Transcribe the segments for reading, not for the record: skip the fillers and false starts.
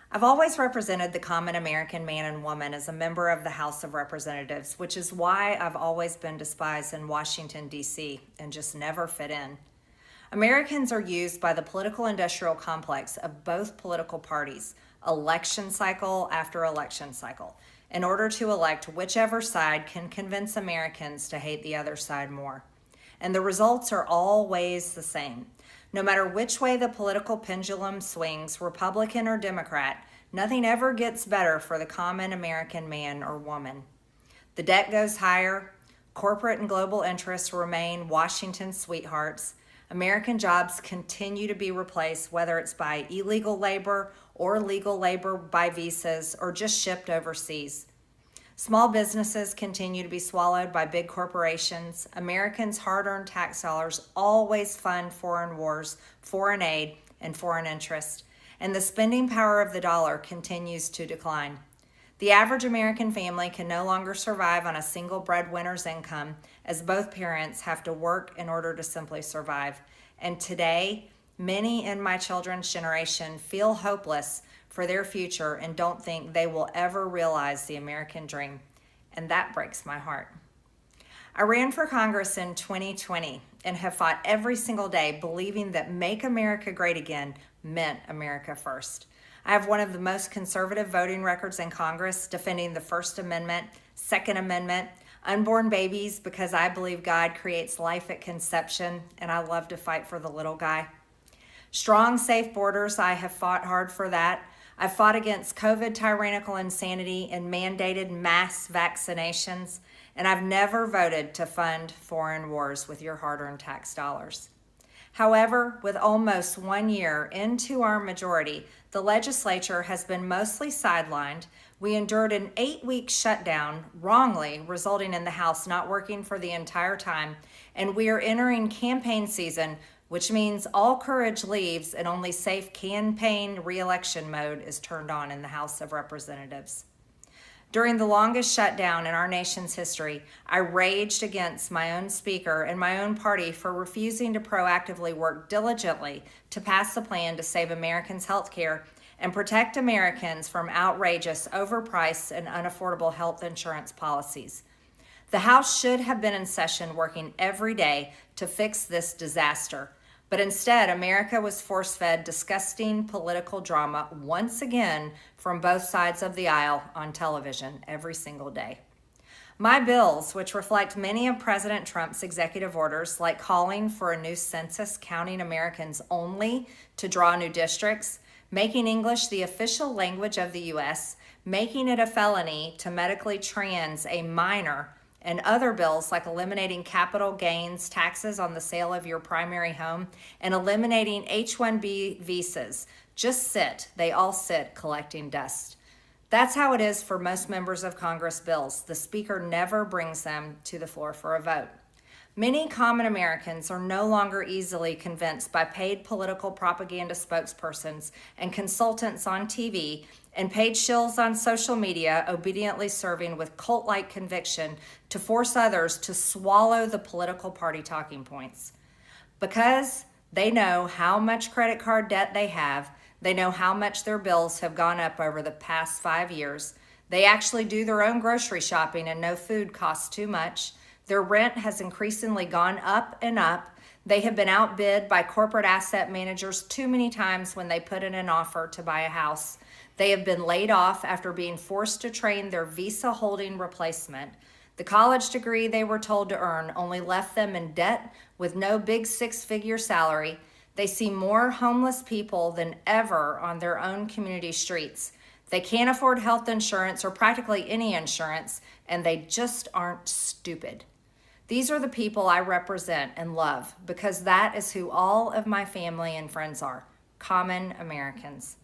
I've always represented the common American man and woman as a member of the House of Representatives, which is why I've always been despised in Washington, D.C., and just never fit in. Americans are used by the political industrial complex of both political parties, election cycle after election cycle, in order to elect whichever side can convince Americans to hate the other side more. And the results are always the same. No matter which way the political pendulum swings, Republican or Democrat, nothing ever gets better for the common American man or woman. The debt goes higher, corporate and global interests remain Washington's sweethearts, American jobs continue to be replaced, whether it's by illegal labor or legal labor by visas or just shipped overseas. Small businesses continue to be swallowed by big corporations. Americans' hard-earned tax dollars always fund foreign wars, foreign aid, and foreign interest, and the spending power of the dollar continues to decline. The average American family can no longer survive on a single breadwinner's income, as both parents have to work in order to simply survive. And today, many in my children's generation feel hopeless for their future and don't think they will ever realize the American dream. And that breaks my heart. I ran for Congress in 2020 and have fought every single day believing that Make America Great Again meant America first. I have one of the most conservative voting records in Congress, defending the First Amendment, Second Amendment, unborn babies because I believe God creates life at conception and I love to fight for the little guy. Strong, safe borders, I have fought hard for that. I've fought against COVID tyrannical insanity and mandated mass vaccinations, and I've never voted to fund foreign wars with your hard-earned tax dollars. However, with almost 1 year into our majority, the legislature has been mostly sidelined. We endured an 8-week shutdown, wrongly, resulting in the House not working for the entire time, and we are entering campaign season, which means all courage leaves and only safe campaign re-election mode is turned on in the House of Representatives. During the longest shutdown in our nation's history, I raged against my own speaker and my own party for refusing to proactively work diligently to pass a plan to save Americans' health care and protect Americans from outrageous, overpriced, and unaffordable health insurance policies. The House should have been in session working every day to fix this disaster. But instead, America was force-fed disgusting political drama once again from both sides of the aisle on television every single day. My bills, which reflect many of President Trump's executive orders, like calling for a new census counting Americans only to draw new districts, making English the official language of the U.S., making it a felony to medically trans a minor, and other bills like eliminating capital gains taxes on the sale of your primary home and eliminating H-1B visas. Just sit. They all sit collecting dust. That's how it is for most members of Congress bills. The Speaker never brings them to the floor for a vote. Many common Americans are no longer easily convinced by paid political propaganda spokespersons and consultants on TV and paid shills on social media obediently serving with cult-like conviction to force others to swallow the political party talking points. Because they know how much credit card debt they have, they know how much their bills have gone up over the past 5 years, they actually do their own grocery shopping and know food costs too much, their rent has increasingly gone up and up, they have been outbid by corporate asset managers too many times when they put in an offer to buy a house, they have been laid off after being forced to train their visa-holding replacement. The college degree they were told to earn only left them in debt with no big six-figure salary. They see more homeless people than ever on their own community streets. They can't afford health insurance or practically any insurance, and they just aren't stupid. These are the people I represent and love because that is who all of my family and friends are, common Americans.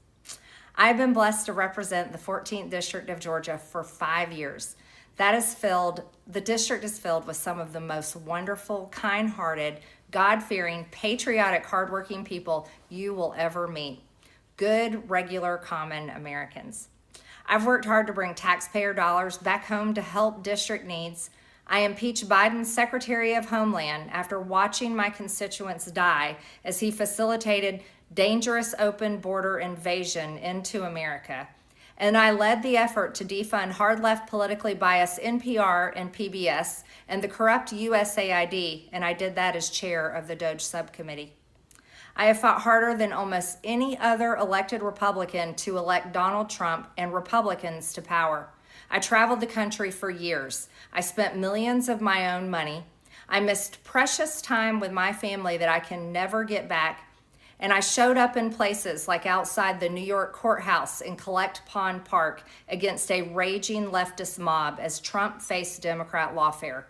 I've been blessed to represent the 14th District of Georgia for 5 years. The district is filled with some of the most wonderful, kind-hearted, God-fearing, patriotic, hardworking people you will ever meet. Good, regular, common Americans. I've worked hard to bring taxpayer dollars back home to help district needs. I impeached Biden's Secretary of Homeland after watching my constituents die as he facilitated dangerous open border invasion into America. And I led the effort to defund hard-left politically biased NPR and PBS and the corrupt USAID, and I did that as chair of the DOJ subcommittee. I have fought harder than almost any other elected Republican to elect Donald Trump and Republicans to power. I traveled the country for years. I spent millions of my own money. I missed precious time with my family that I can never get back. And I showed up in places like outside the New York courthouse in Collect Pond Park against a raging leftist mob as Trump faced Democrat lawfare.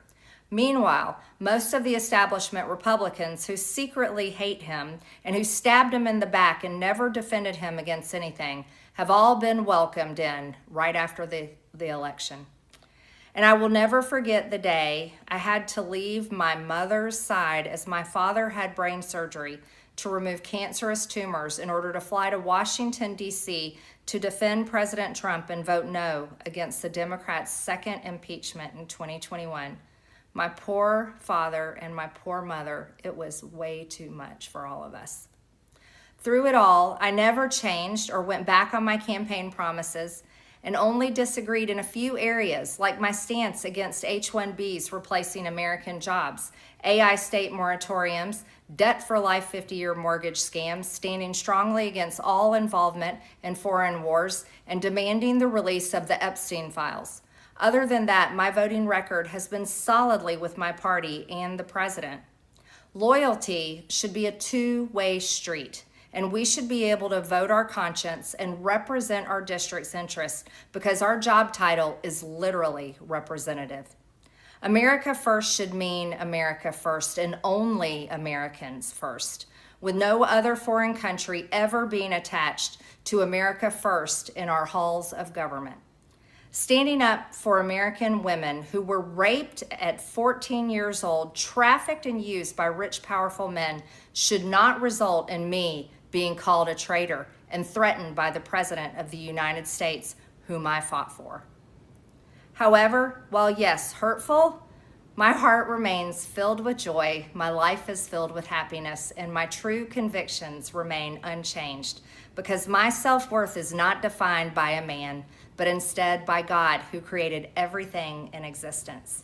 Meanwhile, most of the establishment Republicans who secretly hate him and who stabbed him in the back and never defended him against anything have all been welcomed in right after the election. And I will never forget the day I had to leave my mother's side as my father had brain surgery to remove cancerous tumors in order to fly to Washington, D.C. to defend President Trump and vote no against the Democrats' second impeachment in 2021. My poor father and my poor mother, it was way too much for all of us. Through it all, I never changed or went back on my campaign promises and only disagreed in a few areas, like my stance against H-1Bs replacing American jobs, AI state moratoriums, debt for life 50-year mortgage scams, standing strongly against all involvement in foreign wars, and demanding the release of the Epstein files. Other than that, my voting record has been solidly with my party and the president. Loyalty should be a two-way street, and we should be able to vote our conscience and represent our district's interests because our job title is literally representative. America first should mean America first and only Americans first, with no other foreign country ever being attached to America first in our halls of government. Standing up for American women who were raped at 14 years old, trafficked and used by rich, powerful men should not result in me being called a traitor and threatened by the President of the United States, whom I fought for. However, while yes, hurtful, my heart remains filled with joy, my life is filled with happiness, and my true convictions remain unchanged because my self-worth is not defined by a man, but instead by God who created everything in existence.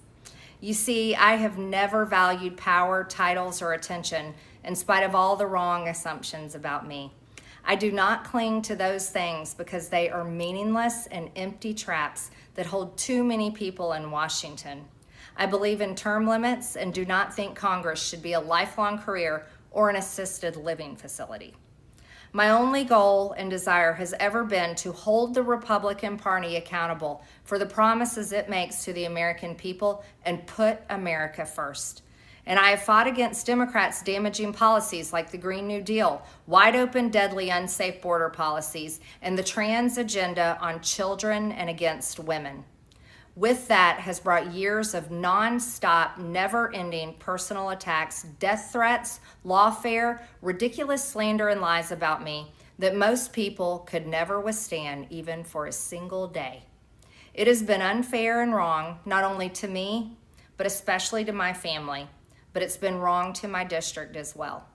You see, I have never valued power, titles, or attention in spite of all the wrong assumptions about me. I do not cling to those things because they are meaningless and empty traps that hold too many people in Washington. I believe in term limits and do not think Congress should be a lifelong career or an assisted living facility. My only goal and desire has ever been to hold the Republican Party accountable for the promises it makes to the American people and put America first. And I have fought against Democrats' damaging policies like the Green New Deal, wide open, deadly, unsafe border policies, and the trans agenda on children and against women. With that has brought years of non-stop, never-ending personal attacks, death threats, lawfare, ridiculous slander and lies about me that most people could never withstand even for a single day. It has been unfair and wrong, not only to me, but especially to my family, but it's been wrong to my district as well.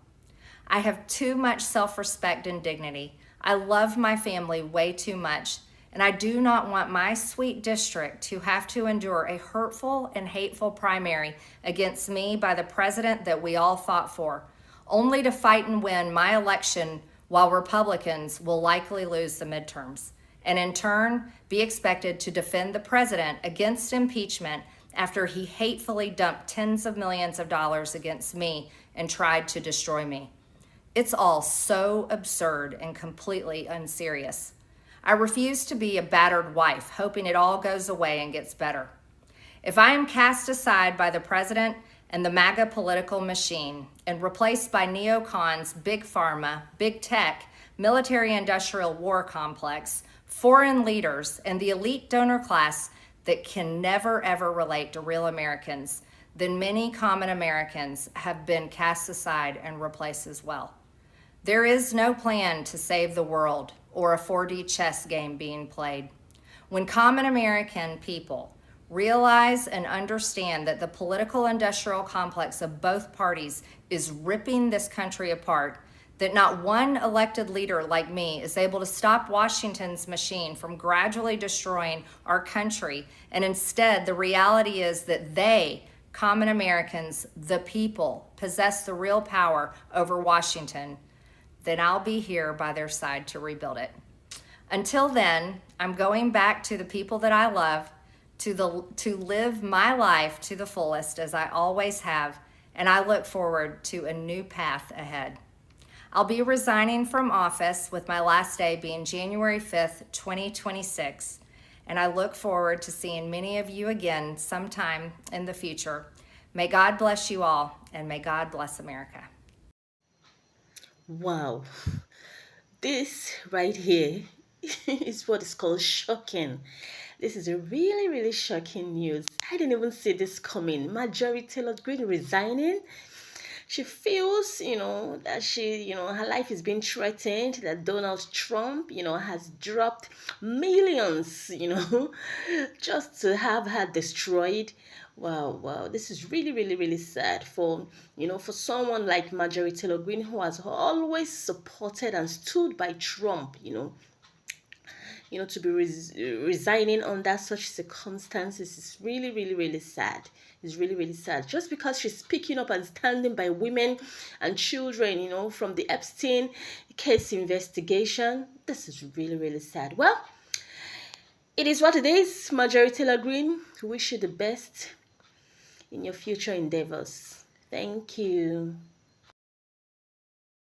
I have too much self-respect and dignity. I love my family way too much, and I do not want my sweet district to have to endure a hurtful and hateful primary against me by the president that we all fought for, only to fight and win my election while Republicans will likely lose the midterms, and in turn be expected to defend the president against impeachment after he hatefully dumped tens of millions of dollars against me and tried to destroy me. It's all so absurd and completely unserious. I refuse to be a battered wife, hoping it all goes away and gets better. If I am cast aside by the president and the MAGA political machine and replaced by neocons, big pharma, big tech, military-industrial war complex, foreign leaders, and the elite donor class that can never ever relate to real Americans, then many common Americans have been cast aside and replaced as well. There is no plan to save the world or a 4D chess game being played. When common American people realize and understand that the political industrial complex of both parties is ripping this country apart, that not one elected leader like me is able to stop Washington's machine from gradually destroying our country. And instead, the reality is that they, common Americans, the people, possess the real power over Washington, then I'll be here by their side to rebuild it. Until then, I'm going back to the people that I love, to live my life to the fullest as I always have, and I look forward to a new path ahead. I'll be resigning from office with my last day being January 5th, 2026, and I look forward to seeing many of you again sometime in the future. May God bless you all, and may God bless America. Wow, this right here is what is called shocking. This is a really, really shocking news. I didn't even see this coming. Majorie Taylor Greene resigning. She feels, that her life is being threatened, that Donald Trump, has dropped millions, just to have her destroyed. Wow, wow, this is really, really, really sad for someone like Marjorie Taylor Greene, who has always supported and stood by Trump, to be resigning under such circumstances is really, really, really sad. It's really, really sad. Just because she's speaking up and standing by women and children, from the Epstein case investigation, this is really, really sad. Well, it is what it is. Marjorie Taylor Greene, wish you the best in your future endeavors. Thank you.